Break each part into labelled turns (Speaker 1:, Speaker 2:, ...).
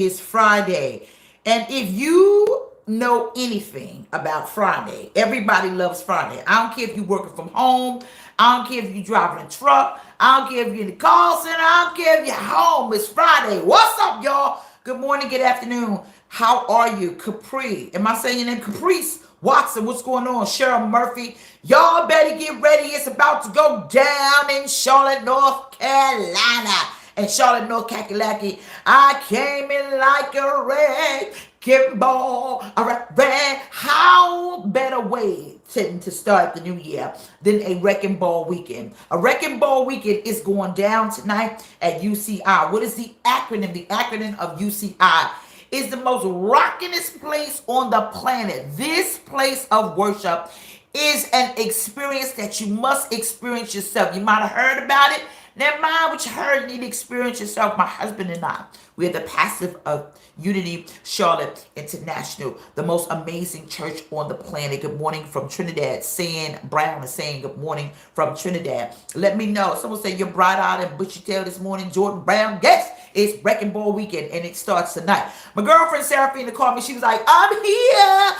Speaker 1: It's Friday. And if you know anything about Friday, everybody loves Friday. I don't care if you're working from home. I don't care if you're driving a truck. I don't care if you're in the call center. I don't care if you're home. It's Friday. What's up, y'all? Good morning, good afternoon. How are you? Capri. Am I saying your name? Caprice Watson. What's going on? Cheryl Murphy. Y'all better get ready. It's about to go down in Charlotte, North Carolina. And Charlotte, North Kakalaki, I came in like a wrecking ball. A wreck. How better way to start the new year than a wrecking ball weekend? A wrecking ball weekend is going down tonight at UCI. What is the acronym? The acronym of UCI is the most rockingest place on the planet. This place of worship is an experience that you must experience yourself. You might have heard about it. Never mind what you heard, you need to experience yourself. My husband and I, we're the passive of Unity Charlotte International, the most amazing church on the planet. Good morning from Trinidad. Saying Brown is saying good morning from Trinidad. Let me know. Someone say you're bright-eyed and bushy-tailed this morning. Jordan Brown, yes, it's Wrecking Ball weekend and it starts tonight. My girlfriend Seraphina called me. She was like, I'm here.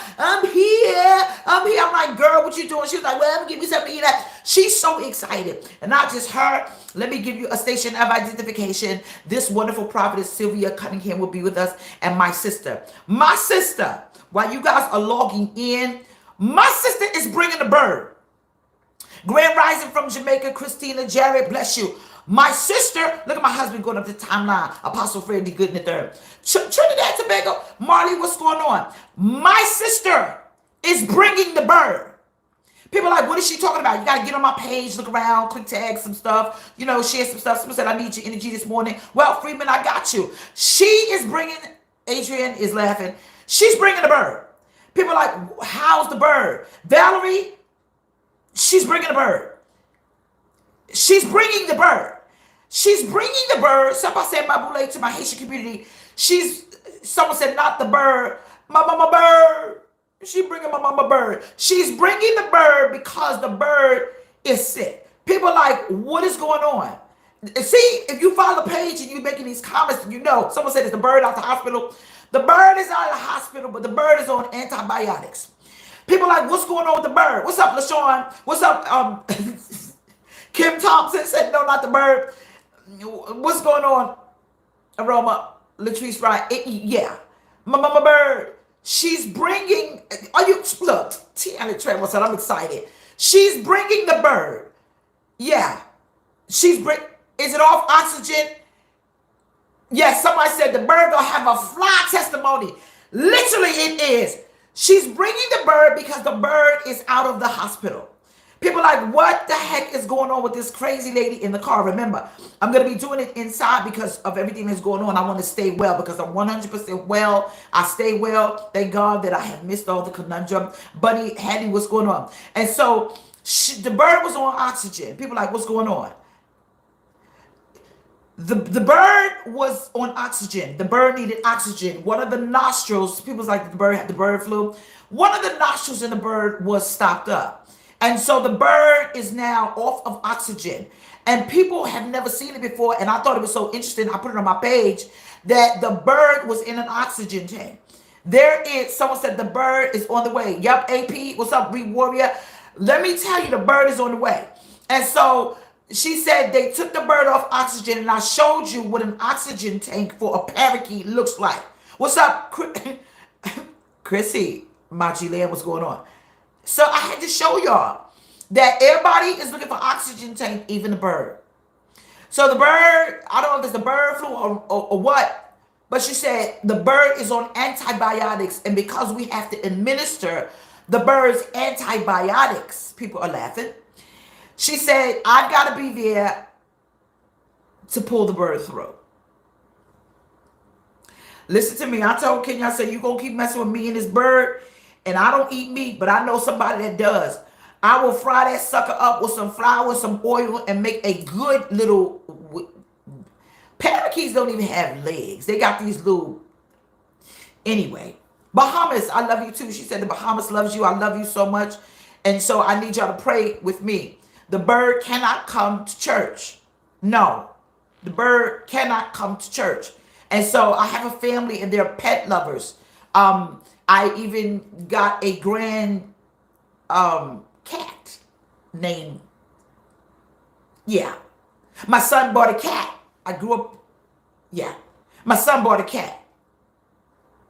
Speaker 1: I'm like, girl, what you doing? She was like, well, I'm gonna give you something to eat. She's so excited. And not just her. Let me give you a station of identification. This wonderful prophetess Sylvia Cunningham will be with us, and my sister. My sister, while you guys are logging in, my sister is bringing the bird. Grand Rising from Jamaica, Christina Jarrett, bless you. My sister, look at my husband going up the timeline. Apostle Freddie Gooden the third. Trinidad Tobago, Marley, what's going on? My sister is bringing the bird. People are like, what is she talking about? You got to get on my page, look around, click tag some stuff, share some stuff. Someone said, I need your energy this morning. Well, Freeman, I got you. She is bringing, Adrian is laughing. She's bringing the bird. People are like, how's the bird? Valerie, she's bringing the bird. She's bringing the bird. She's bringing the bird. Somebody said, my boule to my Haitian community. Someone said, not the bird, my mama bird. She bringing my mama bird. She's bringing the bird because the bird is sick. People are like, what is going on? See, if you follow the page and you're making these comments, someone said, is the bird out the hospital? The bird is out of the hospital, but the bird is on antibiotics. People are like, what's going on with the bird? What's up, LaShawn? What's up? Kim Thompson said, no, not the bird. What's going on? Aroma, Latrice Wright. Yeah. My mama bird. She's bringing, look, Tiana Trevor said, I'm excited. She's bringing the bird. Yeah. Is it off oxygen? Yes, somebody said the bird gonna have a fly testimony. Literally it is. She's bringing the bird because the bird is out of the hospital. People are like, what the heck is going on with this crazy lady in the car? Remember, I'm going to be doing it inside because of everything that's going on. I want to stay well because I'm 100% well. I stay well. Thank God that I have missed all the conundrum. Buddy, Hattie, what's going on? And so the bird was on oxygen. People are like, what's going on? The bird was on oxygen. The bird needed oxygen. One of the nostrils, people's like the bird had the bird flu. One of the nostrils in the bird was stopped up. And so the bird is now off of oxygen. And people have never seen it before. And I thought it was so interesting. I put it on my page that the bird was in an oxygen tank. Someone said the bird is on the way. Yup, AP, what's up, Reed Warrior? Let me tell you, the bird is on the way. And so she said they took the bird off oxygen. And I showed you what an oxygen tank for a parakeet looks like. What's up, Chrissy? Machiland, what's going on? So I had to show y'all that everybody is looking for oxygen tank, even the bird. So the bird, I don't know if it's the bird flu or what, but she said the bird is on antibiotics. And because we have to administer the bird's antibiotics, people are laughing. She said, I've got to be there to pull the bird through. Listen to me. I told Kenya, I said, you going to keep messing with me and this bird? And I don't eat meat, but I know somebody that does. I will fry that sucker up with some flour, some oil, and make a good little... Parakeets don't even have legs. They got these little... Anyway. Bahamas, I love you too. She said the Bahamas loves you. I love you so much. And so I need y'all to pray with me. The bird cannot come to church. No. The bird cannot come to church. And so I have a family and they're pet lovers. I even got a grand cat named, yeah. My son bought a cat. I grew up, yeah. My son bought a cat.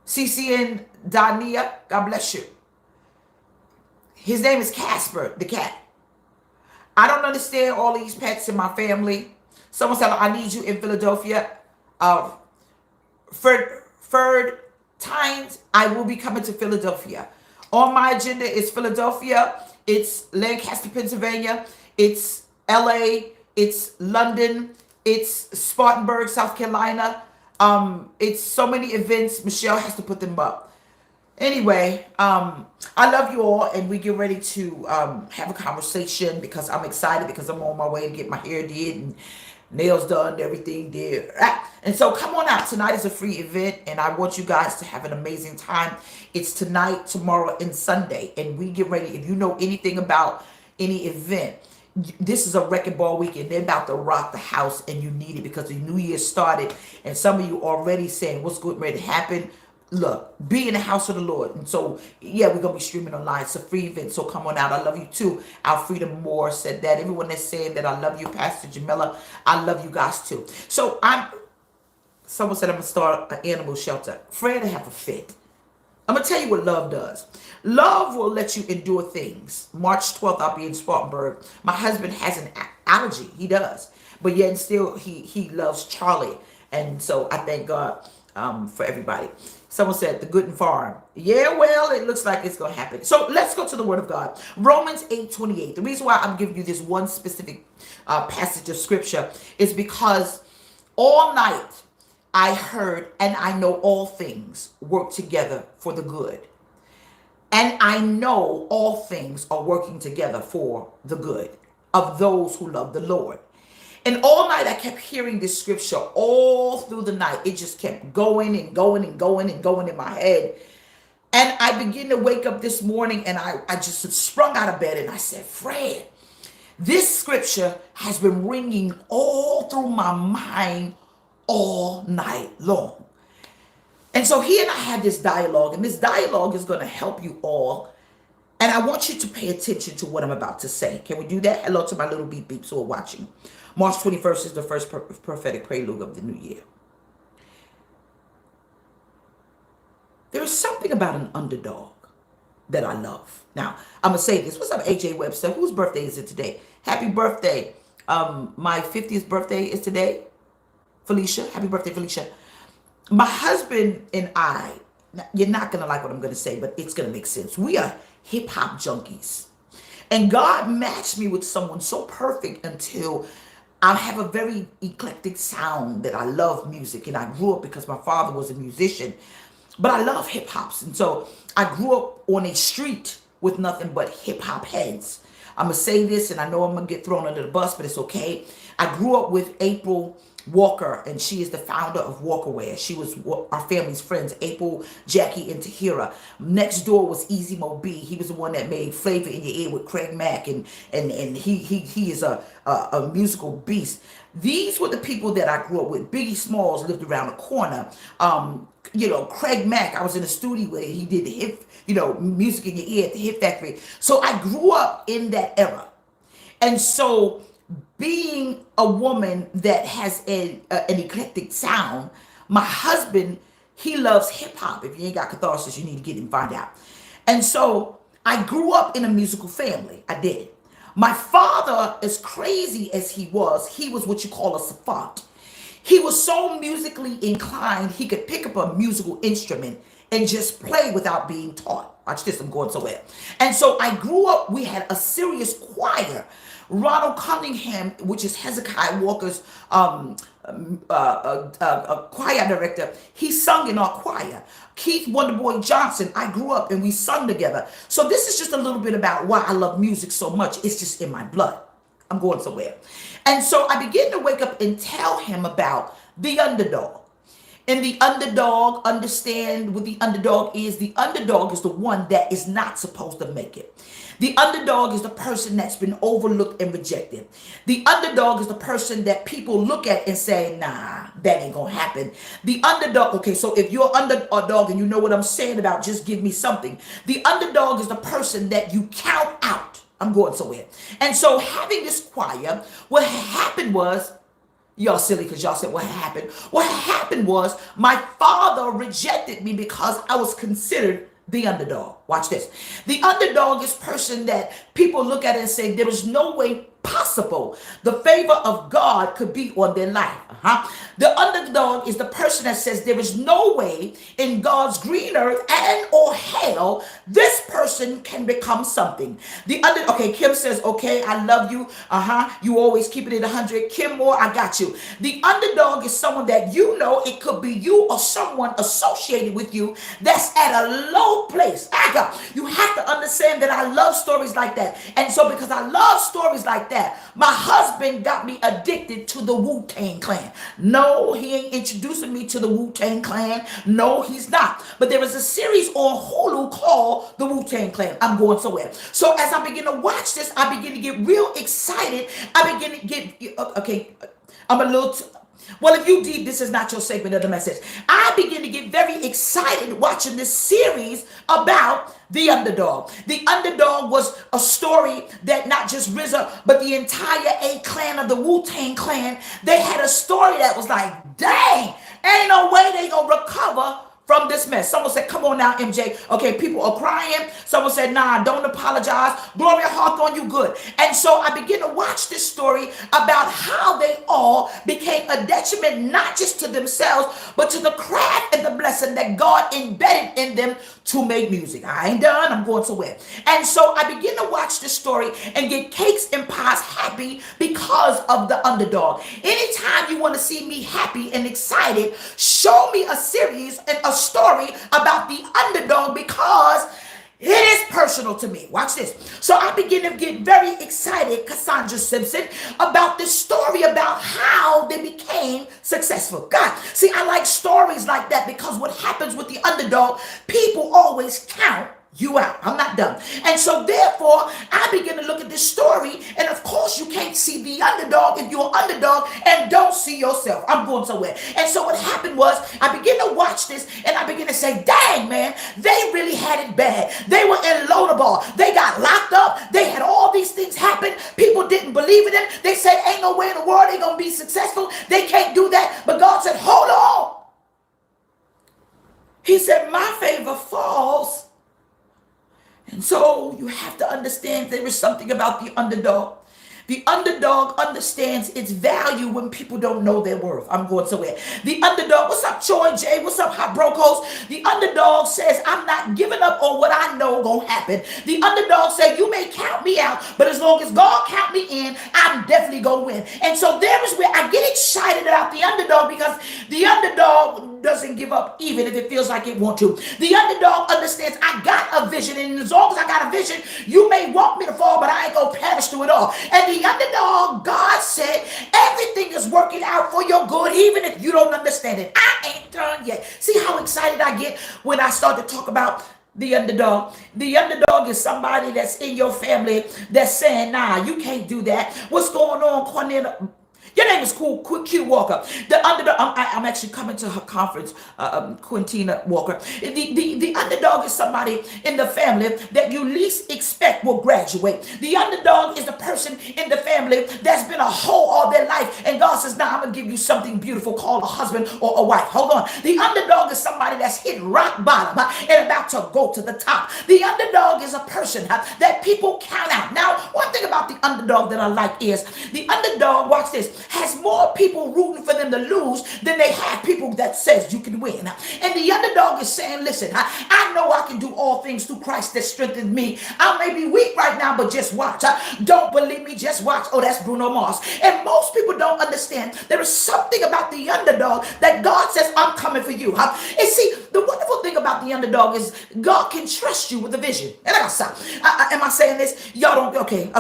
Speaker 1: CC and Dania, God bless you. His name is Casper, the cat. I don't understand all these pets in my family. Someone said, I need you in Philadelphia. Uh, third times I will be coming to Philadelphia. On my agenda is Philadelphia, it's Lancaster, Pennsylvania, it's LA, it's London, it's Spartanburg, South Carolina. It's so many events. Michelle has to put them up. Anyway, I love you all, and we get ready to have a conversation because I'm excited because I'm on my way to get my hair did and nails done, everything did. And so come on out. Tonight is a free event, and I want you guys to have an amazing time. It's tonight, tomorrow, and Sunday, and we get ready. If you know anything about any event, this is a wrecking ball weekend. They're about to rock the house, and you need it because the new year started, and some of you already saying what's good ready to happen. Look, be in the house of the Lord. And so, yeah, we're going to be streaming online. It's a free event, so come on out. I love you too. Alfreda Moore said that. Everyone that's saying that I love you, Pastor Jamila, I love you guys too. So someone said I'm going to start an animal shelter. Fred, I have a fit. I'm going to tell you what love does. Love will let you endure things. March 12th, I'll be in Spartanburg. My husband has an allergy. He does. But yet still, he loves Charlie. And so I thank God for everybody. Someone said the Gooden farm. Yeah, well, it looks like it's going to happen. So let's go to the Word of God. Romans 8:28. The reason why I'm giving you this one specific passage of Scripture is because all night I heard, and I know all things work together for the good. And I know all things are working together for the good of those who love the Lord. And all night I kept hearing this scripture all through the night. It just kept going and going and going and going in my head. And I began to wake up this morning and I just sprung out of bed and I said, Fred, this scripture has been ringing all through my mind all night long. And so he and I had this dialogue, and this dialogue is going to help you all. And I want you to pay attention to what I'm about to say. Can we do that? Hello to my little beep beeps who are watching. March 21st is the first prophetic prelude of the new year. There is something about an underdog that I love. Now, I'm going to say this. What's up, AJ Webster? Whose birthday is it today? Happy birthday. My 50th birthday is today. Felicia. Happy birthday, Felicia. My husband and I, you're not going to like what I'm going to say, but it's going to make sense. We are hip-hop junkies. And God matched me with someone so perfect until I have a very eclectic sound that I love music. And I grew up because my father was a musician. But I love hip-hops. And so I grew up on a street with nothing but hip-hop heads. I'm going to say this, and I know I'm going to get thrown under the bus, but it's okay. I grew up with April Walker, and she is the founder of Walkerwear. She was our family's friends, April, Jackie, and Tahira. Next door was Easy Mo B. He was the one that made Flavor in Your Ear with Craig Mack, and he is a musical beast. These were the people that I grew up with. Biggie Smalls lived around the corner. Craig Mack, I was in the studio where he did the hip, music in your ear at the Hit Factory. So I grew up in that era. And so being a woman that has an eclectic sound, my husband, he loves hip hop. If you ain't got catharsis, you need to get him and find out. And so I grew up in a musical family. I did. My father, as crazy as he was what you call a savant. He was so musically inclined, he could pick up a musical instrument and just play without being taught. Watch this, I'm going somewhere. And so I grew up, we had a serious choir. Ronald Cunningham, which is Hezekiah Walker's choir director, he sung in our choir. Keith Wonderboy Johnson, I grew up and we sung together. So this is just a little bit about why I love music so much. It's just in my blood. I'm going somewhere. And so I began to wake up and tell him about the underdog. And the underdog, understand what the underdog is. The underdog is the one that is not supposed to make it. The underdog is the person that's been overlooked and rejected. The underdog is the person that people look at and say, nah, that ain't gonna happen. The underdog, okay, so if you're underdog and you know what I'm saying about just give me something. The underdog is the person that you count out. I'm going somewhere. And so having this choir, what happened was, y'all silly because y'all said what happened. What happened was my father rejected me because I was considered the underdog. Watch this. The underdog is person that people look at and say there is no way possible the favor of God could be on their life. The underdog is the person that says there is no way in God's green earth and or hell this person can become something. Okay, Kim says, okay, I love you. You always keep it at 100. Kim Moore, I got you. The underdog is someone that you know it could be you or someone associated with you that's at a low place. You have to understand that I love stories like that. And so because I love stories like that, my husband got me addicted to the Wu-Tang Clan. No, he ain't introducing me to the Wu-Tang Clan. No, he's not. But there is a series on Hulu called the Wu-Tang Clan. I'm going somewhere. So as I begin to watch this, I begin to get real excited. I begin to get, okay, I'm a little... Well, if you did, this is not your segment of the message. I begin to get very excited watching this series about the underdog. The underdog was a story that not just RZA, but the entire A-Clan of the Wu-Tang Clan, they had a story that was like, dang, ain't no way they gonna recover from this mess. Someone said, come on now, MJ. Okay, people are crying. Someone said, nah, don't apologize. Gloria Hawthorne, you good. And so I begin to watch this story about how they all became a detriment, not just to themselves, but to the craft and the blessing that God embedded in them to make music. I ain't done. I'm going somewhere. And so I begin to watch this story and get cakes and pies happy because of the underdog. Anytime you want to see me happy and excited, show me a series and a story about the underdog because it is personal to me. Watch this. So I begin to get very excited, Cassandra Simpson, about this story about how they became successful. God, see, I like stories like that because what happens with the underdog, people always count you out. I'm not done. And so therefore, I begin to look at this story, and of course you can't see the underdog if you're an underdog and don't see yourself. I'm going somewhere. And so what happened was, I begin to watch this, and I begin to say, dang, man, they really had it bad. They were in Lodabar. They got locked up. They had all these things happen. People didn't believe in them. They said, ain't no way in the world they're going to be successful. They can't do that. But God said, hold on. He said, my favor falls. And so you have to understand there is something about the underdog. The underdog understands its value when people don't know their worth. I'm going somewhere. The underdog, what's up, Joy J? What's up, Hot Brocos? The underdog says, I'm not giving up on what I know gonna happen. The underdog said, you may count me out, but as long as God count me in, I'm definitely gonna win. And so there is where I get excited about the underdog because the underdog doesn't give up even if it feels like it wants to. The underdog understands I got a vision, and as long as I got a vision, you may want me to fall, but I ain't gonna perish through it all. And the underdog, God said, everything is working out for your good, even if you don't understand it. I ain't done yet. See how excited I get when I start to talk about the underdog. The underdog is somebody that's in your family that's saying, nah, you can't do that. What's going on, Cornelia? Your name is Q Walker. The underdog. I'm actually coming to her conference, Quintina Walker. The underdog is somebody in the family that you least expect will graduate. The underdog is the person in the family that's been a hoe all their life, and God says, "Now I'm gonna give you something beautiful called a husband or a wife." Hold on. The underdog is somebody that's hit rock bottom and about to go to the top. The underdog is a person that people count out. Now, one thing about the underdog that I like is the underdog. Watch this. Has more people rooting for them to lose than they have people that says you can win. And the underdog is saying, listen, I know I can do all things through Christ that strengthens me. I may be weak right now, but just watch. Don't believe me, just watch. Oh, that's Bruno Mars. And most people don't understand there is something about the underdog that God says, I'm coming for you. And see, the wonderful thing about the underdog is God can trust you with a vision. And I stop. Am I saying this? Y'all don't. Okay.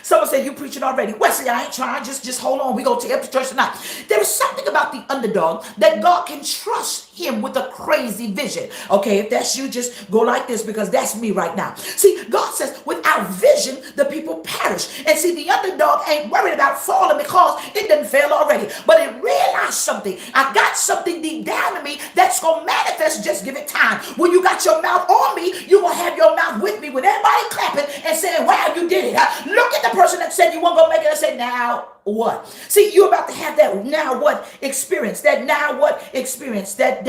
Speaker 1: Someone said you preaching already. Wesley, I ain't trying. Just hold on. We gonna tear up the church tonight. There is something about the underdog that God can trust him with a crazy vision. Okay, if that's you, just go like this because that's me right now. See, God says, without vision, the people perish. And see, the underdog ain't worried about falling because it didn't fail already. But it realized something. I got something deep down in me that's going to manifest. Just give it time. When you got your mouth on me, you will have your mouth with me with everybody clapping and saying, wow, you did it. Look at the person that said you weren't going to make it and say, now what? See, you're about to have that now what experience, that now what experience, that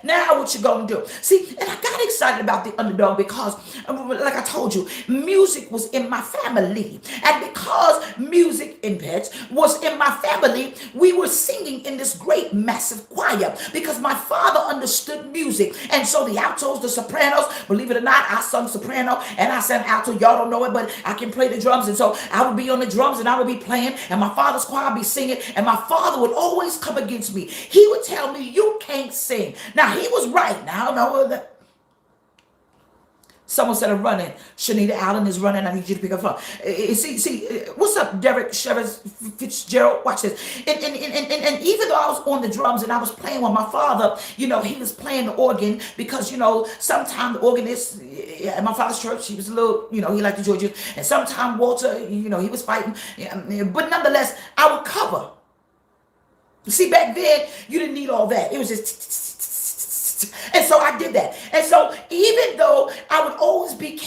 Speaker 1: now what you're going to do. See, and I got excited about the underdog because, like I told you, music was in my family. And because music and pets was in my family, we were singing in this great massive choir because my father understood music. And so the altos, the sopranos, believe it or not, I sung soprano and I sang alto. Y'all don't know it, but I can play the drums. And so I would be on the drums and I would be playing, and my father's choir would be singing, and my father would always come against me. He would tell me, you can't sing. Now, he was right. Now, no, someone said I'm running. Shanita Allen is running. I need you to pick up the phone. What's up, Derek Shevers Fitzgerald? Watch this. And even though I was on the drums and I was playing with my father, he was playing the organ because, sometimes the organist at my father's church, he was a little, he liked the Georgia. And sometimes Walter, he was fighting. But nonetheless, I would cover. See, back then, you didn't need all that. It was just... And so I did that. And so even though I would always be...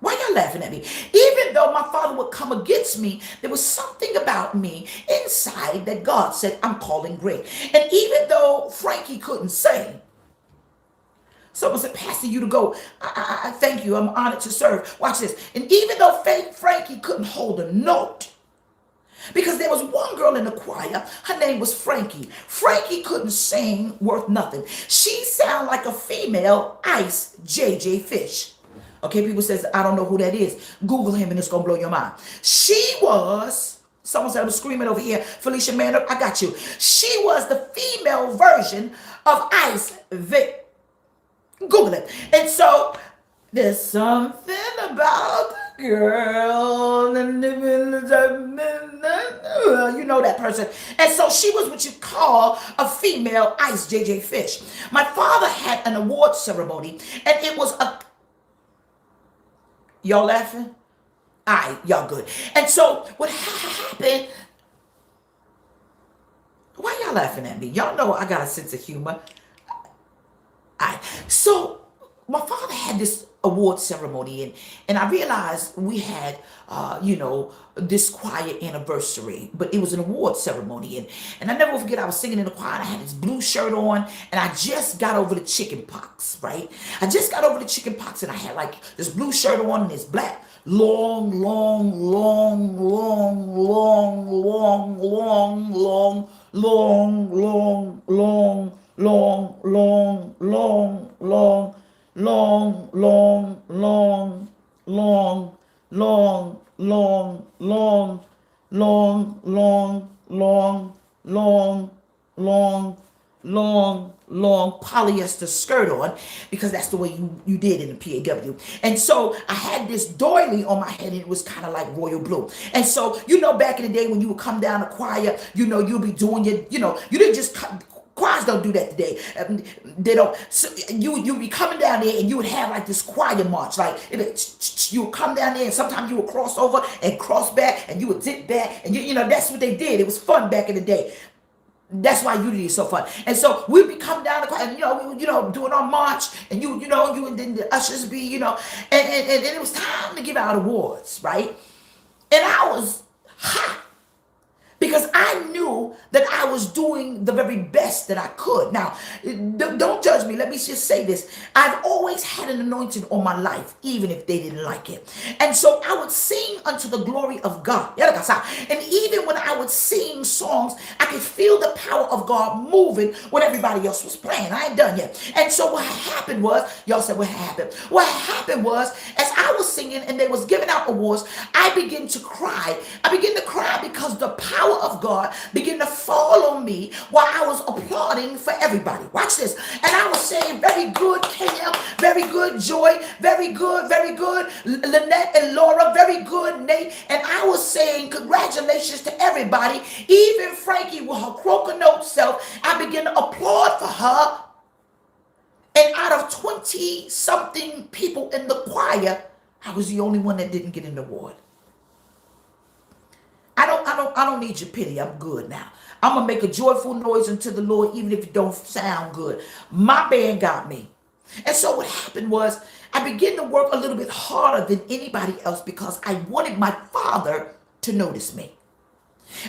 Speaker 1: Why y'all laughing at me? Even though my father would come against me, there was something about me inside that God said, I'm calling great. And even though Frankie couldn't sing, someone said, Pastor, you to go. I thank you. I'm honored to serve. Watch this. And even though Frankie couldn't hold a note, because there was one girl in the choir, her name was Frankie. Frankie couldn't sing worth nothing. She sounded like a female Ice JJ Fish. Okay, people says, I don't know who that is. Google him and it's going to blow your mind. She was, someone said I'm screaming over here. Felicia Manor, I got you. She was the female version of Ice Vic. Google it. And so there's something about the girl, you know that person. And so she was what you call a female Ice JJ Fish. My father had an award ceremony, and it was a... Y'all laughing? All right, y'all good. And so what happened... Why y'all laughing at me? Y'all know I got a sense of humor. All right, so my father had this award ceremony, and I realized we had this choir anniversary, but it was an award ceremony, and I never forget, I was singing in the choir, and I had this blue shirt on, and I just got over the chicken pox, right? I just got over the chicken pox, and I had like this blue shirt on and this black long polyester skirt on, because that's the way you did in the PAW. And so I had this doily on my head, and it was kind of like royal blue. And so, back in the day when you would come down the choir, you'll be doing your, you didn't just come. Choirs don't do that today. They don't. So you be coming down there, and you would have like this choir march. Like you would come down there, and sometimes you would cross over and cross back, and you would dip back, and that's what they did. It was fun back in the day. That's why Unity is so fun. And so we'd be coming down the choir, and we doing our march, and you and then the ushers be and it was time to give out awards, right? And I was hot, because I knew that I was doing the very best that I could. Now, don't judge me. Let me just say this. I've always had an anointing on my life, even if they didn't like it. And so I would sing unto the glory of God. And even when I would sing songs, I could feel the power of God moving when everybody else was playing. I ain't done yet. And so what happened was, y'all said what happened? What happened was, as I was singing and they was giving out awards, I began to cry. I began to cry because the power of God began to fall on me while I was applauding for everybody. Watch this. And I was saying, very good, Cam, very good, Joy, very good, Lynette and Laura, very good, Nate. And I was saying, congratulations to everybody, even Frankie with her croaker note self. I began to applaud for her. And out of 20 something people in the choir, I was the only one that didn't get an award. I don't need your pity. I'm good now. I'm gonna make a joyful noise unto the Lord, even if it don't sound good. My band got me. And so what happened was I began to work a little bit harder than anybody else because I wanted my father to notice me.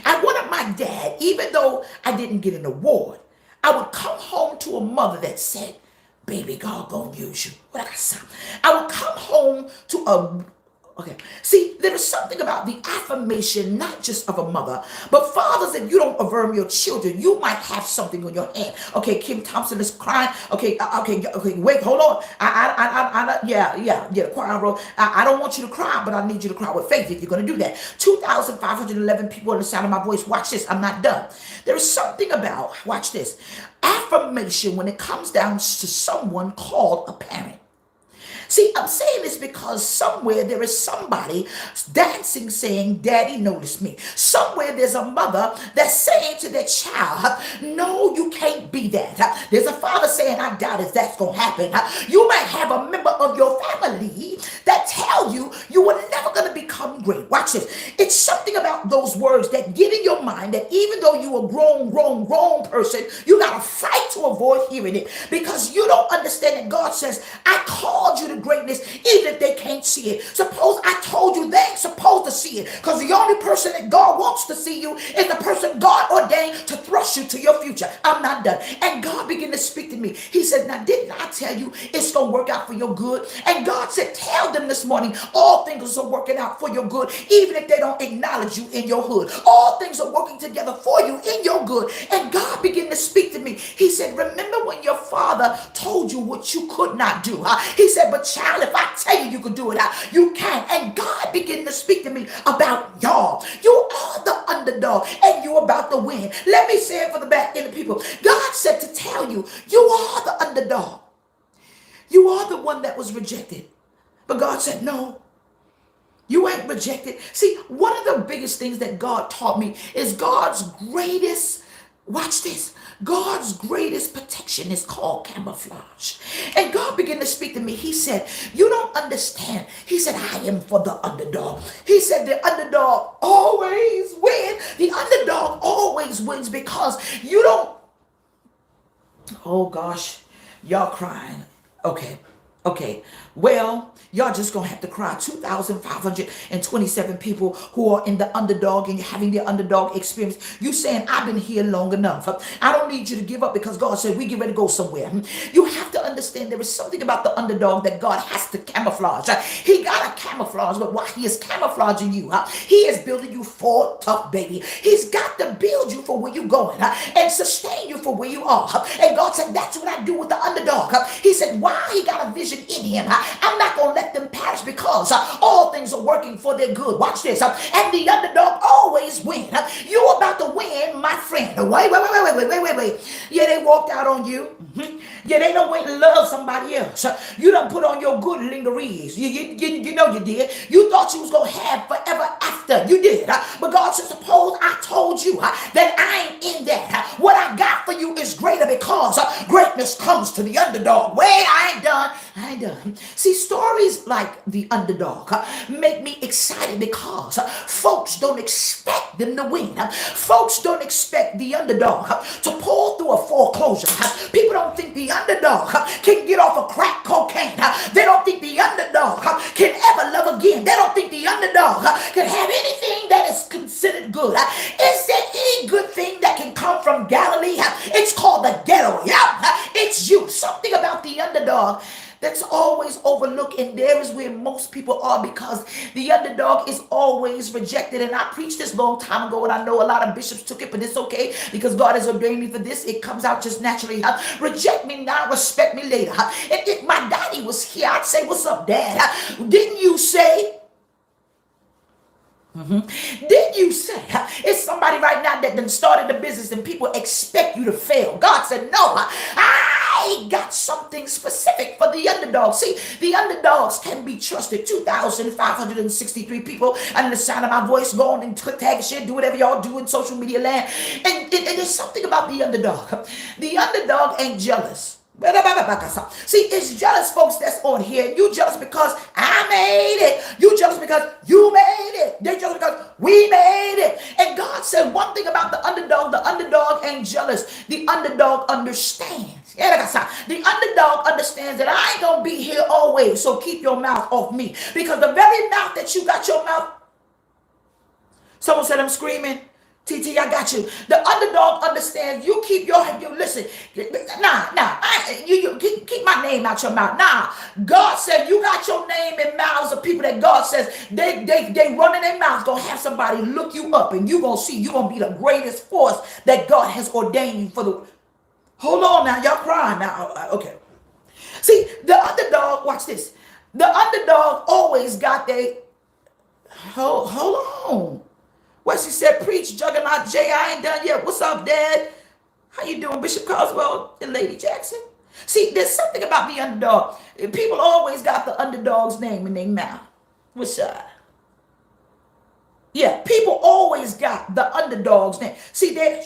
Speaker 1: I wanted my dad, even though I didn't get an award, I would come home to a mother that said, baby, God gonna use you. What I got say? I would come home to a Okay. See, there is something about the affirmation, not just of a mother, but fathers, if you don't affirm your children, you might have something on your hand. Okay, Kim Thompson is crying. Okay, wait, hold on. Yeah, cry, bro. I don't want you to cry, but I need you to cry with faith if you're going to do that. 2,511 people on the sound of my voice. Watch this. I'm not done. There is something about, watch this, affirmation when it comes down to someone called a parent. See, I'm saying this because somewhere there is somebody dancing saying, Daddy noticed me. Somewhere there's a mother that's saying to their child, no, you can't be that. There's a father saying, I doubt if that's going to happen. You might have a member of your family that tell you you were never going to become great. Watch this. It's something about those words that get in your mind that even though you a grown person, you got to fight to avoid hearing it because you don't understand that God says, I called you to greatness even if they can't see it. Suppose I told you they ain't supposed to see it because the only person that God wants to see you is the person God ordained to thrust you to your future. I'm not done. And God began to speak to me. He said, now didn't I tell you it's going to work out for your good? And God said, tell them this morning all things are working out for your good even if they don't acknowledge you in your hood. All things are working together for you in your good. And God began to speak to me. He said, remember when your father told you what you could not do? He said, but child, if I tell you you can do it, you can. And God began to speak to me about y'all. You are the underdog and you're about to win. Let me say it for the back end of people. God said to tell you, you are the underdog. You are the one that was rejected. But God said, no, you ain't rejected. See, one of the biggest things that God taught me is God's greatest, watch this, God's greatest protection is called camouflage. And God began to speak to me. He said, you don't understand. He said, I am for the underdog. He said, the underdog always wins. The underdog always wins because you don't, oh gosh, y'all crying. Okay. Well, y'all just gonna have to cry. 2,527 people who are in the underdog and having the underdog experience. You saying, I've been here long enough. I don't need you to give up because God said we get ready to go somewhere. You have to understand there is something about the underdog that God has to camouflage. He got to camouflage, but while he is camouflaging you, he is building you for tough, baby. He's got to build you for where you're going and sustain you for where you are. And God said, that's what I do with the underdog. He said, why he got a vision in him, I'm not going to let them perish because all things are working for their good. Watch this. And the underdog always win. You're about to win, my friend. Wait. Yeah, they walked out on you. Yeah, they don't went and love somebody else. You done put on your good lingeries. You know you did. You thought you was going to have forever after. You did. But God said, suppose I told you that I ain't in that. What I got for you is greater because greatness comes to the underdog. Wait, I ain't done. See, stories like the underdog make me excited because folks don't expect them to win. Folks don't expect the underdog to pull through a foreclosure. People don't think the underdog can get off of crack cocaine. They don't think the underdog can ever love again. They don't think the underdog can have anything that is considered good. Is there any good thing that can come from Galilee? It's called the ghetto. Yeah, it's you. Something about the underdog that's always overlooked, and there is where most people are because the underdog is always rejected. And I preached this long time ago, and I know a lot of bishops took it, but it's okay because God has ordained me for this. It comes out just naturally. Reject me now, respect me later. And if my daddy was here, I'd say, what's up, Dad? Didn't you say? Didn't you say it's somebody right now that done started a business and people expect you to fail? God said, no, I got got something specific for the underdog. See, the underdogs can be trusted. 2,563 people under the sound of my voice. Go on and tag shit, do whatever y'all do in social media land. And there's something about the underdog. The underdog ain't jealous. See, it's jealous folks that's on here. You jealous because I made it. You jealous because you made it. They jealous because we made it. And God said one thing about the underdog ain't jealous. The underdog understands. The underdog understands that I ain't going to be here always. So keep your mouth off me. Because the very mouth that you got your mouth. Someone said I'm screaming. TT, I got you. The underdog understands. You keep you listen. You keep my name out your mouth. Nah, God said you got your name in mouths of people that God says they run in their mouths. Gonna have somebody look you up, and you gonna see you gonna be the greatest force that God has ordained you for the. Hold on now, y'all crying now. Okay. See, the underdog. Watch this. The underdog always got they. Hold on. Wesley said, preach, Juggernaut J. I ain't done yet. What's up, Dad? How you doing, Bishop Coswell and Lady Jackson? See, there's something about the underdog. People always got the underdog's name in their mouth. What's up? Yeah, people always got the underdog's name. See, they're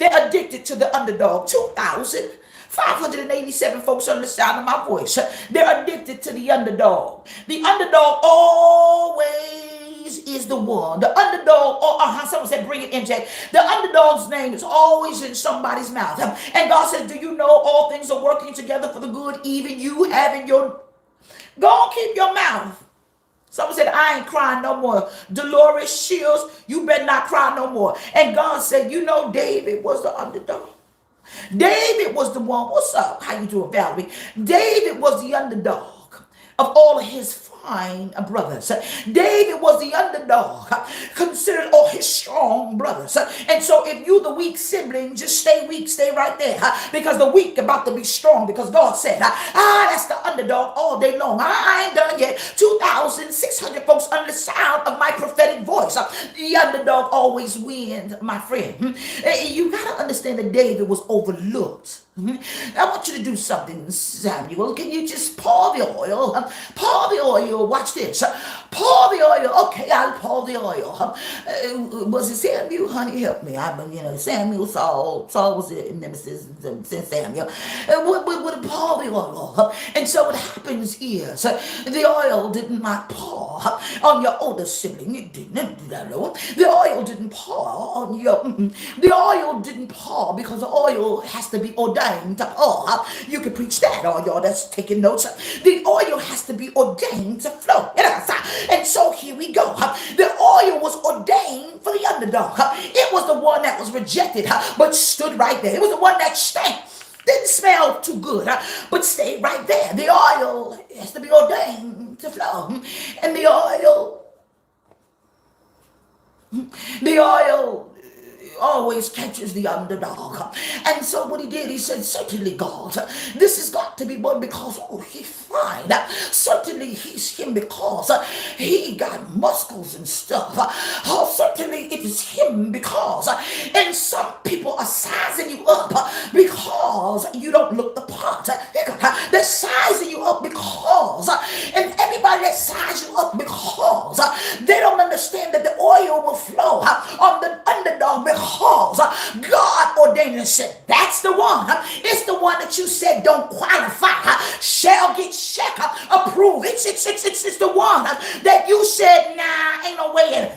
Speaker 1: addicted to the underdog. 2,587 folks on the sound of my voice. They're addicted to the underdog. The underdog always is the one. The underdog, someone said, bring it in, Jack. The underdog's name is always in somebody's mouth. And God says, do you know all things are working together for the good, even you having your... Go on, keep your mouth. Someone said, I ain't crying no more. Dolores Shields, you better not cry no more. And God said, you know, David was the underdog. David was the one. What's up? How you doing, Valerie? David was the underdog of all of his fine brothers. David was the underdog, considered all his strong brothers. And so if you the weak sibling, just stay weak, stay right there, because the weak about to be strong, because God said, that's the underdog all day long. I ain't done yet. 2,600 folks under the sound of my prophetic voice. The underdog always wins, my friend. You got to understand that David was overlooked. I want you to do something, Samuel. Can you just pour the oil? Pour the oil. Watch this. Pour the oil. Okay, I'll pour the oil. Was it Samuel? Honey, help me. Samuel, Saul was the nemesis since Samuel. Would pour the oil. And so what happens is the oil did not pour on your older sibling. It didn't. The oil didn't pour on your... The oil didn't pour because the oil has to be ordained to pour. You can preach that, all y'all that's taking notes. The oil has to be ordained to flow. And so here we go. The oil was ordained for the underdog. It was the one that was rejected, but stood right there. It was the one that stank. Didn't smell too good, but stayed right there. The oil has to be ordained to flow. And the oil always catches the underdog. And so what he did, he said, certainly God, this has got to be one because, he's fine. Certainly he's him because he got muscles and stuff. Certainly it is him because, and some people are sizing you up because you don't look the part. They're sizing you up because, and everybody that sizes you up because they don't understand that the oil will flow on the underdog because God ordained and said, that's the one. It's the one that you said don't qualify. Shall get check approved. It's the one that you said, nah, ain't no way in.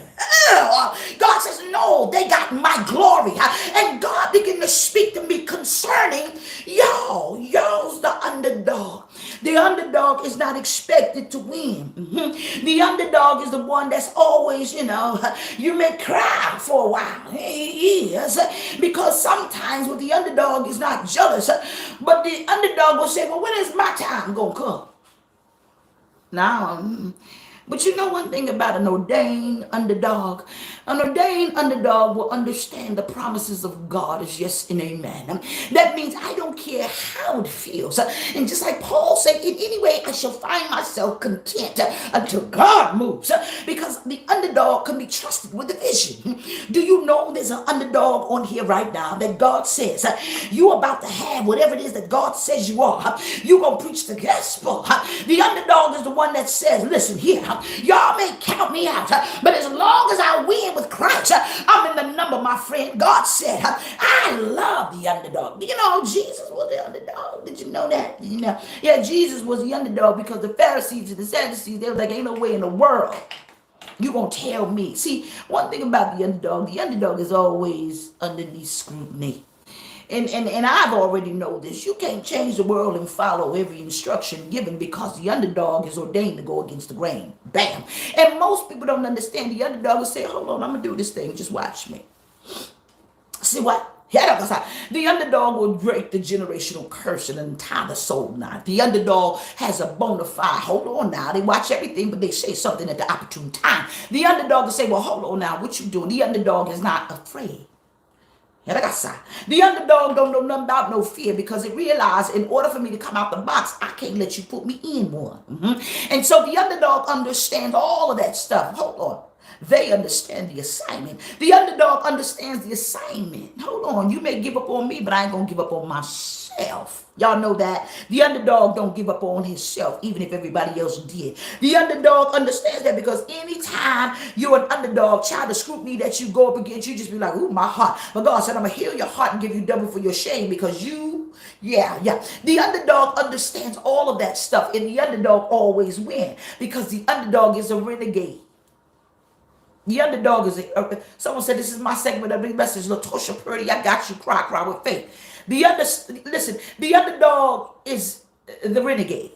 Speaker 1: God says, no, they got my glory. And God began to speak to me concerning y'all's the underdog. The underdog is not expected to win. The underdog is the one that's always, you may cry for a while. He is. Because sometimes with the underdog is not jealous, but the underdog will say, well, when is my time going to come? Now, but you know one thing about an ordained underdog? An ordained underdog will understand the promises of God as yes and amen. That means I don't care how how it feels. And just like Paul said, in any way I shall find myself content until God moves, because the underdog can be trusted with the vision. Do you know there's an underdog on here right now that God says you about to have whatever it is that God says you are. You gonna preach the gospel. The underdog is the one that says, listen here, y'all may count me out, but as long as I win with Christ, I'm in the number, my friend. God said, I love the underdog. You know, Jesus was the underdog. Did you know that? You know, yeah, Jesus was the underdog because the Pharisees and the Sadducees, they were like, ain't no way in the world you gonna tell me. See, one thing about the underdog is always underneath scrutiny. And I've already know this. You can't change the world and follow every instruction given because the underdog is ordained to go against the grain. Bam. And most people don't understand. The underdog will say, hold on, I'm going to do this thing. Just watch me. See what? The underdog will break the generational curse and untie the soul knot. The underdog has a bona fide, hold on now. They watch everything, but they say something at the opportune time. The underdog will say, well, hold on now. What you doing? The underdog is not afraid. The underdog don't know nothing about no fear because it realized in order for me to come out the box, I can't let you put me in one. And so the underdog understands all of that stuff. Hold on. They understand the assignment. The underdog understands the assignment. Hold on. You may give up on me, but I ain't going to give up on myself. Y'all know that. The underdog don't give up on himself, even if everybody else did. The underdog understands that because anytime you're an underdog, child of scrutiny that you go up against, you just be like, ooh, my heart. But God said, I'm going to heal your heart and give you double for your shame because you, yeah. The underdog understands all of that stuff, and the underdog always wins because the underdog is a renegade. The underdog is someone said, this is my segment of the message. Latosha Purdy, I got you, cry with faith. Listen, the underdog is the renegade.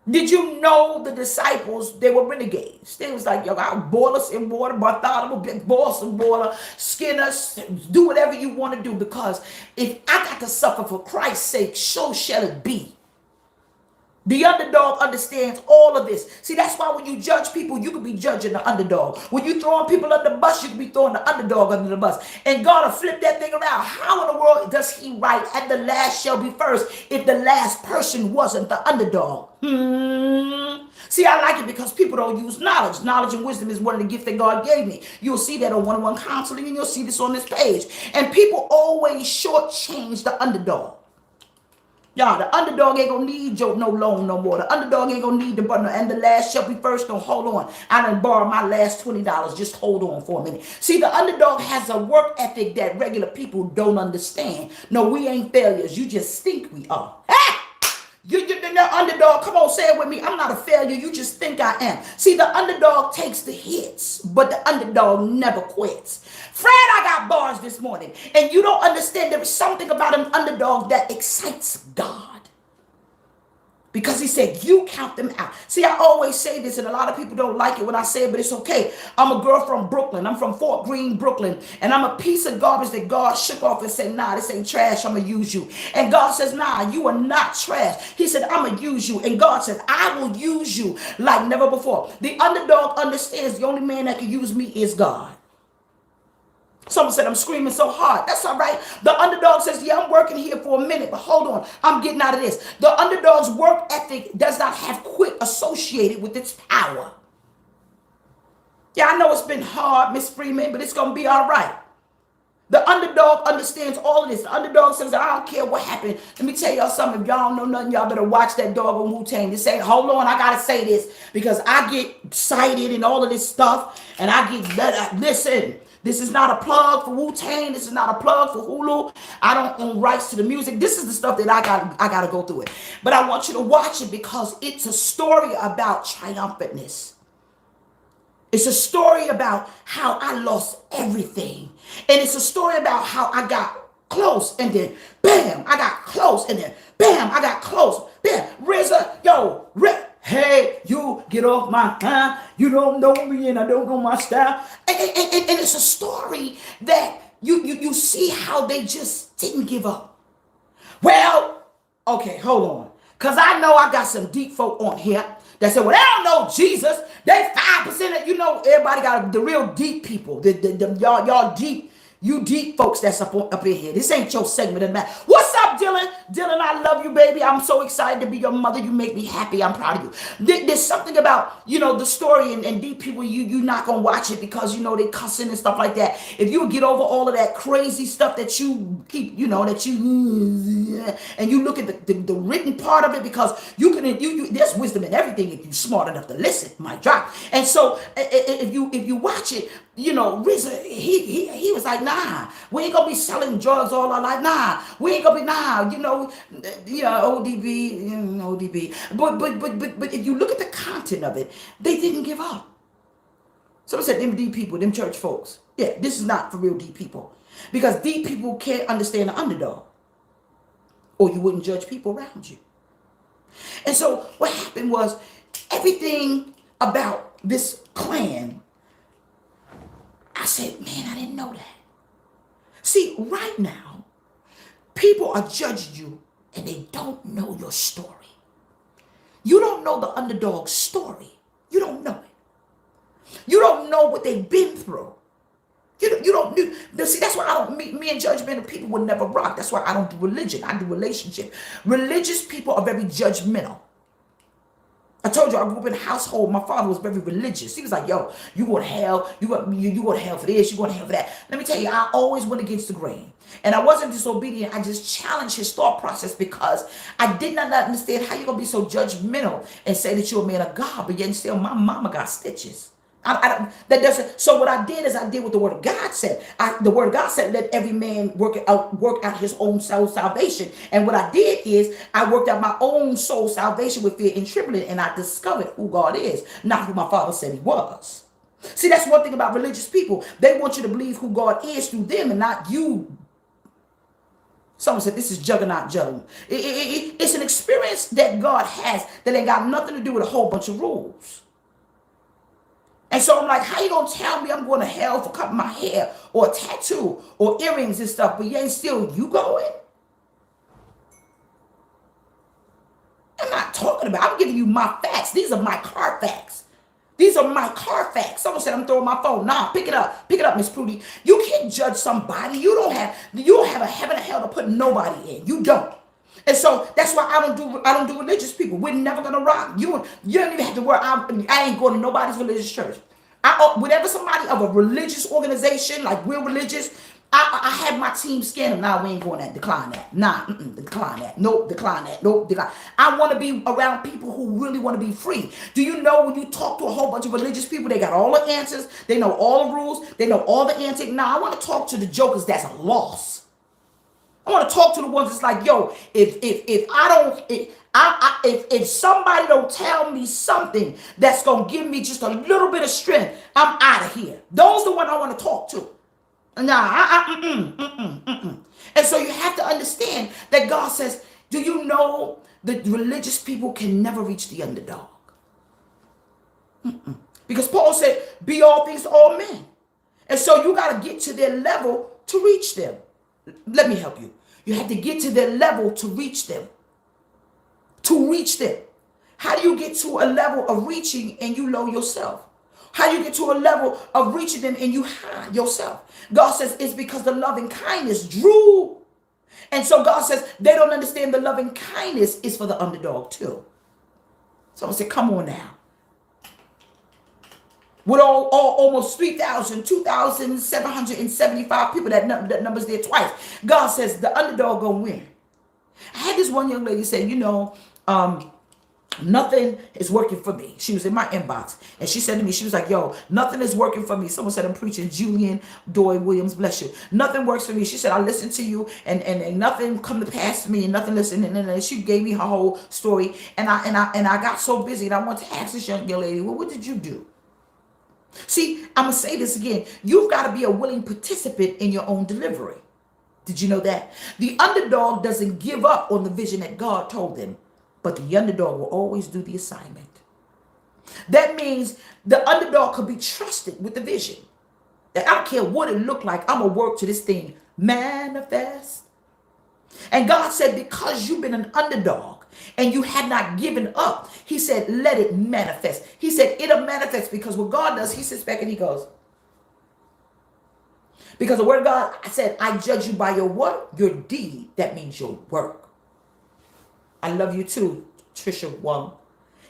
Speaker 1: Did you know the disciples, they were renegades? They was like, yo, I'll boil us in water, Bartholomew, boil some water, skin us, do whatever you want to do, because if I got to suffer for Christ's sake, so shall it be. The underdog understands all of this. See, that's why when you judge people, you could be judging the underdog. When you throwing people under the bus, you could be throwing the underdog under the bus. And God will flip that thing around. How in the world does he write, and the last shall be first, if the last person wasn't the underdog? See, I like it because people don't use knowledge. Knowledge and wisdom is one of the gifts that God gave me. You'll see that on one-on-one counseling, and you'll see this on this page. And people always shortchange the underdog. Y'all, the underdog ain't gonna need your no loan no more. The underdog ain't gonna need the button. And the last shall be first. Don't hold on. I done borrowed my last $20. Just hold on for a minute. See, the underdog has a work ethic that regular people don't understand. No, we ain't failures. You just think we are. You're the underdog. Come on, say it with me. I'm not a failure. You just think I am. See, the underdog takes the hits, but the underdog never quits. Fred, I got bars this morning, and you don't understand. There is something about an underdog that excites God. Because he said, you count them out. See, I always say this, and a lot of people don't like it when I say it, but it's okay. I'm a girl from Brooklyn. I'm from Fort Greene, Brooklyn. And I'm a piece of garbage that God shook off and said, nah, this ain't trash. I'm going to use you. And God says, nah, you are not trash. He said, I'm going to use you. And God says, I will use you like never before. The underdog understands the only man that can use me is God. Someone said, I'm screaming so hard. That's all right. The underdog says, yeah, I'm working here for a minute, but hold on. I'm getting out of this. The underdog's work ethic does not have quit associated with its power. Yeah, I know it's been hard, Miss Freeman, but it's going to be all right. The underdog understands all of this. The underdog says, I don't care what happened. Let me tell y'all something. If y'all don't know nothing, y'all better watch that dog on Wu-Tang. They say, hold on, I got to say this because I get excited and all of this stuff. And I get, listen. This is not a plug for Wu-Tang. This is not a plug for Hulu. I don't own rights to the music. This is the stuff that I got to go through it. But I want you to watch it because it's a story about triumphantness. It's a story about how I lost everything. And it's a story about how I got close and then bam, I got close and then bam, I got close. Bam, RZA, yo, hey, you get off my time. You don't know me and I don't know my style. And it's a story that you see how they just didn't give up. Well, okay, hold on. Because I know I got some deep folk on here that said, well, they don't know Jesus. They 5% of, everybody got the real deep people. Y'all deep. You deep folks that's up in here. This ain't your segment of that. What's up, Dylan? Dylan, I love you, baby. I'm so excited to be your mother. You make me happy. I'm proud of you. There's something about, the story and deep people, you not going to watch it because, they cussing and stuff like that. If you would get over all of that crazy stuff that you keep, and you look at the written part of it, because there's wisdom in everything if you're smart enough to listen, my drop. And so if you watch it, RZA, he was like, nah, we ain't gonna be selling drugs all our life. Nah, we ain't gonna be, ODB. But if you look at the content of it, they didn't give up. Someone said them deep people, them church folks. Yeah, this is not for real deep people. Because deep people can't understand the underdog. Or you wouldn't judge people around you. And so what happened was everything about this clan, I said, man, I didn't know that. See, right now, people are judging you and they don't know your story. You don't know the underdog's story. You don't know it. You don't know what they've been through. You don't see, that's why I don't, me and judgmental people will never rock. That's why I don't do religion. I do relationship. Religious people are very judgmental. I told you I grew up in a household. My father was very religious. He was like, yo, you go to hell. You go to hell for this. You go to hell for that. Let me tell you, I always went against the grain. And I wasn't disobedient. I just challenged his thought process because I did not understand how you're going to be so judgmental and say that you're a man of God, but yet still my mama got stitches. That doesn't. So what I did is I did what the word of God said. The word of God said, let every man work out his own soul salvation. And what I did is I worked out my own soul salvation with fear and trembling, and I discovered who God is, not who my father said he was. See, that's one thing about religious people. They want you to believe who God is through them and not you. Someone said this is juggernaut juggling. It's an experience that God has that ain't got nothing to do with a whole bunch of rules. And so I'm like, how you gonna tell me I'm going to hell for cutting my hair or a tattoo or earrings and stuff, but yet still you going? I'm not talking about, I'm giving you my facts. These are my car facts. These are my car facts. Someone said I'm throwing my phone. Nah, pick it up, Miss Prudy. You can't judge somebody. You don't have a heaven or hell to put nobody in. You don't. And so that's why I don't do religious people. We're never gonna rock. You don't even have to worry. I ain't going to nobody's religious church. Whenever somebody of a religious organization, like we're religious, I have my team scan them. Nah, we ain't going that. Decline that. Nah, decline that. Nope, decline that. Nope, decline. I want to be around people who really want to be free. Do you know when you talk to a whole bunch of religious people, they got all the answers, they know all the rules, they know all the antics. Nah, I want to talk to the jokers that's lost. I want to talk to the ones that's like, yo, if somebody don't tell me something that's going to give me just a little bit of strength, I'm out of here. Those are the ones I want to talk to. And so you have to understand that God says, do you know that religious people can never reach the underdog? Because Paul said, be all things to all men. And so you got to get to their level to reach them. Let me help you. You have to get to their level to reach them. To reach them. How do you get to a level of reaching and you lower yourself? How do you get to a level of reaching them and you hide yourself? God says it's because the loving kindness drew. And so God says they don't understand the loving kindness is for the underdog too. Someone said, come on now. With almost 3,000, 2,775 people, that number's there twice. God says the underdog gonna win. I had this one young lady say, nothing is working for me. She was in my inbox and she said to me, she was like, yo, nothing is working for me. Someone said I'm preaching Julian Doy Williams, bless you. Nothing works for me. She said, I listened to you and nothing come to pass to me and nothing listen. And she gave me her whole story. And I got so busy and I wanted to ask this young lady, well, what did you do? See, I'm going to say this again. You've got to be a willing participant in your own delivery. Did you know that? The underdog doesn't give up on the vision that God told them, but the underdog will always do the assignment. That means the underdog could be trusted with the vision. I don't care what it looked like. I'm going to work to this thing manifest. And God said, because you've been an underdog and you had not given up, he said, let it manifest. He said, it'll manifest because what God does, he sits back and he goes, Because the word of God said, I judge you by your what? Your deed. That means your work. I love you too, Trisha Wong.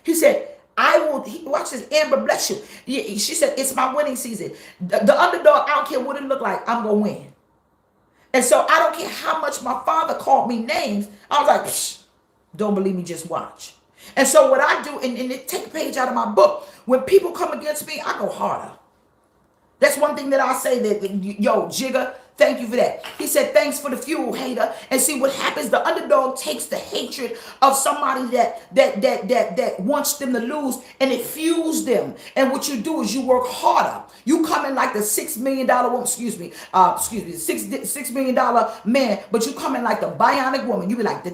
Speaker 1: He said, watch this, Amber, bless you. She said, it's my winning season. The underdog, I don't care what it look like, I'm going to win. And so I don't care how much my father called me names. I was like, psh, don't believe me, just watch. And so what I do, and it take a page out of my book, when people come against me, I go harder. That's one thing that I say that, yo, Jigga, thank you for that. He said, thanks for the fuel, hater. And see what happens, the underdog takes the hatred of somebody that wants them to lose, and it fuels them. And what you do is you work harder. You come in like the $6 million woman, $6 million man, but you come in like the bionic woman. You be like,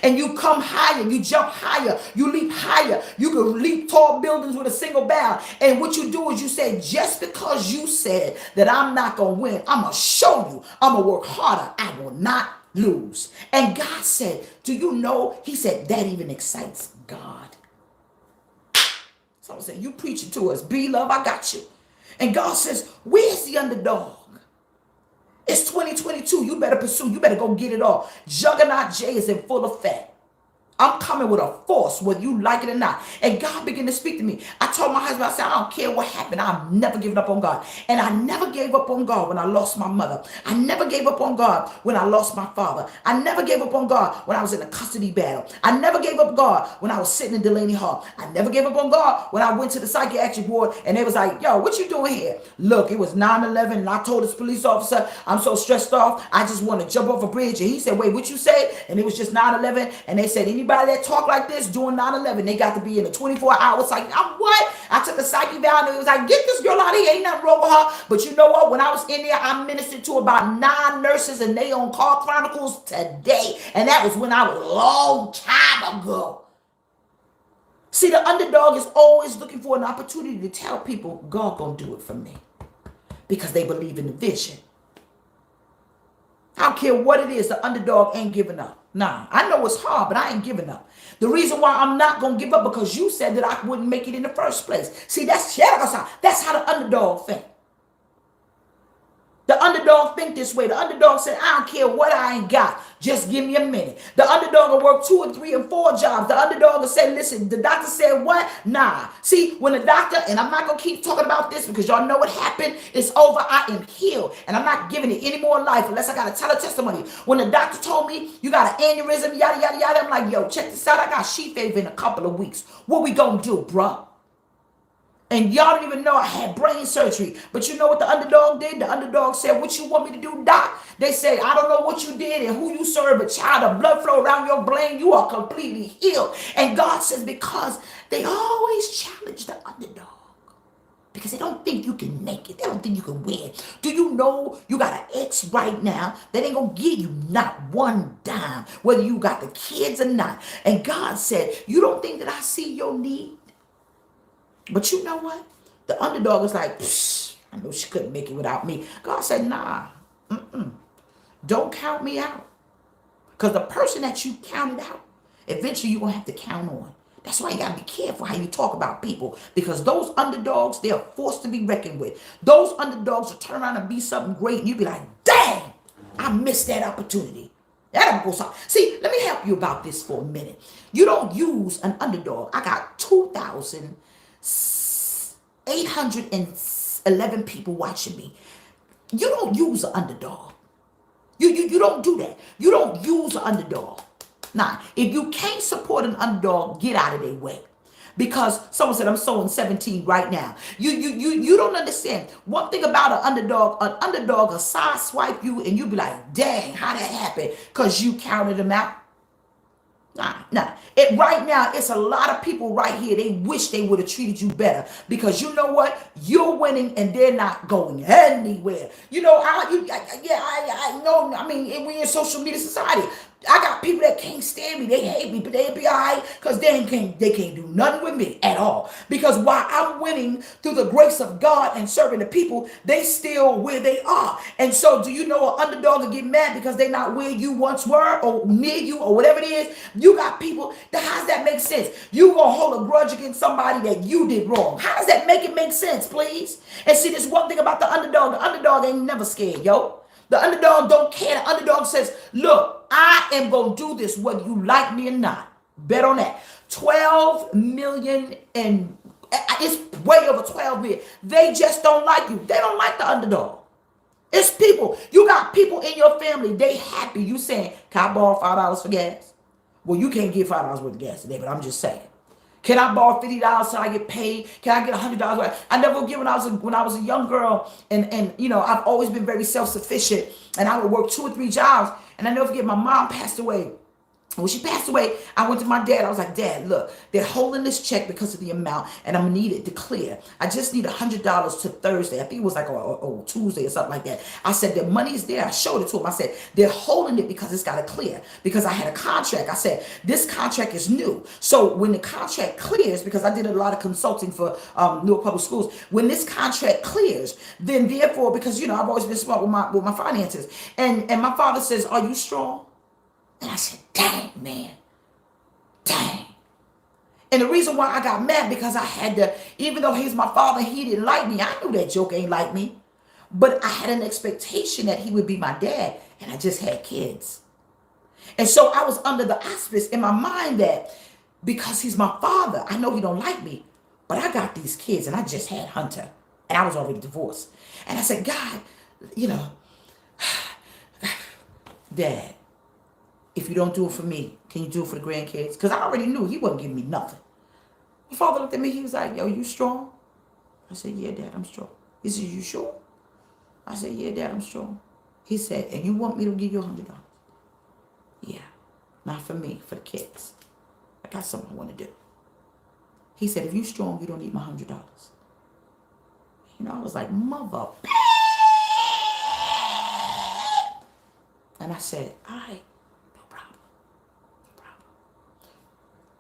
Speaker 1: and you come higher, you jump higher, you leap higher. You can leap tall buildings with a single bound. And what you do is you say, just because you said that I'm not going to win, I'm going to show you. I'm going to work harder. I will not lose. And God said, do you know? He said, that even excites God. Someone said, you preach it to us. Be love, I got you. And God says, where's the underdog? It's 2022. You better pursue. You better go get it all. Juggernaut J is in full effect. I'm coming with a force, whether you like it or not. And God began to speak to me. I told my husband, I said, I don't care what happened. I'm never giving up on God. And I never gave up on God when I lost my mother. I never gave up on God when I lost my father. I never gave up on God when I was in a custody battle. I never gave up God when I was sitting in Delaney Hall. I never gave up on God when I went to the psychiatric ward and they was like, yo, what you doing here? Look, it was 9/11 and I told this police officer, I'm so stressed off, I just want to jump off a bridge. And he said, wait, what you say? And it was just 9/11. And they said, anybody that talk like this during 9/11, they got to be in a 24-hour psych. I'm what? I took a psyche vow and it was like, get this girl out of here. Ain't nothing wrong with her. But you know what? When I was in there, I ministered to about 9 nurses and they on Call Chronicles today. And that was when I was a long time ago. See, the underdog is always looking for an opportunity to tell people, God gonna do it for me. Because they believe in the vision. I don't care what it is, the underdog ain't giving up. Nah, I know it's hard, but I ain't giving up. The reason why I'm not going to give up because you said that I wouldn't make it in the first place. See, that's how the underdog think. The underdog think this way. The underdog said, I don't care what I ain't got. Just give me a minute. The underdog will work 2 and 3 and 4 jobs. The underdog will say, listen, the doctor said what? Nah. See, when the doctor, and I'm not going to keep talking about this because y'all know what happened. It's over. I am healed. And I'm not giving it any more life unless I got to tell a testimony. When the doctor told me you got an aneurysm, yada, yada, yada, I'm like, yo, check this out. I got sheet fever in a couple of weeks. What we going to do, bro? And y'all don't even know I had brain surgery. But you know what the underdog did? The underdog said, what you want me to do, doc? They say, I don't know what you did and who you serve, but child, the blood flow around your brain, you are completely healed. And God says, because they always challenge the underdog. Because they don't think you can make it. They don't think you can win. Do you know you got an ex right now that ain't going to give you not one dime, whether you got the kids or not. And God said, you don't think that I see your need? But you know what? The underdog is like, I know she couldn't make it without me. God said, nah, don't count me out. Because the person that you counted out, eventually you're going to have to count on. That's why you got to be careful how you talk about people. Because those underdogs, they're forced to be reckoned with. Those underdogs will turn around and be something great. And you'll be like, dang, I missed that opportunity. That'll go something. See, let me help you about this for a minute. You don't use an underdog. I got 2,811 people watching me. You don't use an underdog. You don't do that. You don't use an underdog. Now, if you can't support an underdog, get out of their way. Because someone said, I'm sowing 17 right now. You don't understand. One thing about an underdog will side swipe you and you'll be like, dang, how that happened? Because you counted them out. Nah. Right now, it's a lot of people right here. They wish they would have treated you better because you know what? You're winning and they're not going anywhere. You know, I know. I mean, we're in social media society. I got people that can't stand me. They hate me, but they be all right because they can't do nothing with me at all. Because while I'm winning through the grace of God and serving the people, they still where they are. And so, do you know an underdog will get mad because they're not where you once were or near you or whatever it is? You got people. How does that make sense? You gonna hold a grudge against somebody that you did wrong? How does that make it make sense, please? And see, this one thing about the underdog. The underdog ain't never scared, yo. The underdog don't care. The underdog says, look, I am going to do this whether you like me or not. Bet on that. 12 million and it's way over 12 million. They just don't like you. They don't like the underdog. It's people. You got people in your family. They happy. You saying, can I borrow $5 for gas? Well, you can't get $5 worth of gas today, but I'm just saying. Can I borrow $50 so I get paid? Can I get $100? I never forget when I was a young girl, and I've always been very self sufficient, and I would work 2 or 3 jobs, and I never forget my mom passed away. When she passed away, I went to my dad. I was like, Dad, look, they're holding this check because of the amount, and I'm gonna need it to clear. I just need $100 to Thursday. I think it was like a Tuesday or something like that. I said, the money is there. I showed it to him. I said, they're holding it because it's got to clear. Because I had a contract. I said, this contract is new. So when the contract clears, because I did a lot of consulting for Newark Public Schools, when this contract clears, then therefore, because I've always been smart with my finances, and my father says, are you strong? And I said, dang, man, dang. And the reason why I got mad because I had to, even though he's my father, he didn't like me. I knew that joke ain't like me. But I had an expectation that he would be my dad, and I just had kids. And so I was under the auspice in my mind that because he's my father, I know he don't like me, but I got these kids, and I just had Hunter, and I was already divorced. And I said, God, Dad, if you don't do it for me, can you do it for the grandkids? Because I already knew he wasn't giving me nothing. My father looked at me. He was like, yo, you strong? I said, yeah, Dad, I'm strong. He said, you sure? I said, yeah, Dad, I'm strong. He said, and you want me to give you $100? Yeah, not for me, for the kids. I got something I want to do. He said, if you strong, you don't need my $100. I was like, mother. And I said, all right, no problem.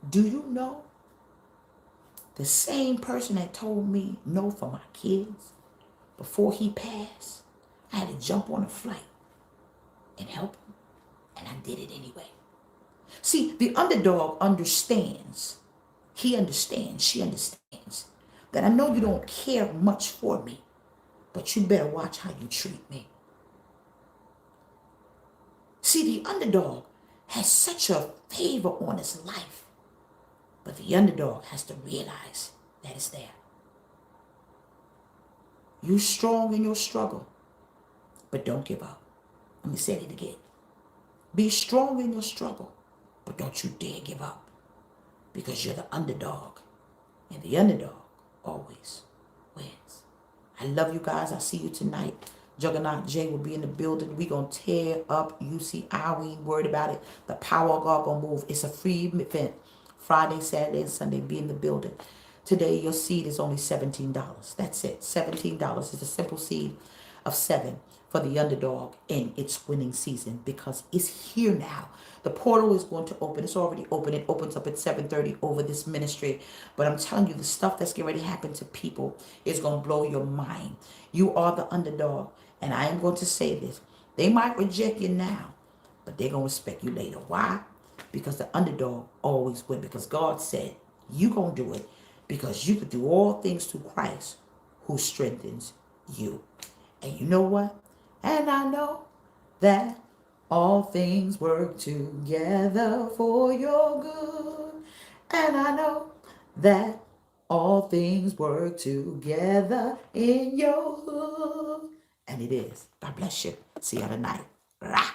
Speaker 1: Do you know the same person that told me no for my kids before he passed? I had to jump on a flight and help him, and I did it anyway. See, the underdog understands. He understands. She understands that I know you don't care much for me, but you better watch how you treat me. See, the underdog has such a favor on his life. But the underdog has to realize that it's there. You strong in your struggle, but don't give up. Let me say it again. Be strong in your struggle, but don't you dare give up. Because you're the underdog. And the underdog always wins. I love you guys. I'll see you tonight. Juggernaut Jay will be in the building. We gonna tear up UCI. We ain't worried about it. The power of God gonna move. It's a free event. Friday, Saturday, and Sunday. Be in the building. Today, your seed is only $17. That's it. $17 is a simple seed of 7 for the underdog in its winning season because it's here now. The portal is going to open. It's already open. It opens up at 7:30 over this ministry. But I'm telling you, the stuff that's getting ready to happen to people is going to blow your mind. You are the underdog. And I am going to say this. They might reject you now, but they're going to respect you later. Why? Because the underdog always wins. Because God said, you going to do it. Because you could do all things through Christ who strengthens you. And you know what? And I know that all things work together for your good. And I know that all things work together in your good. And it is. God bless you. See you tonight. Rah.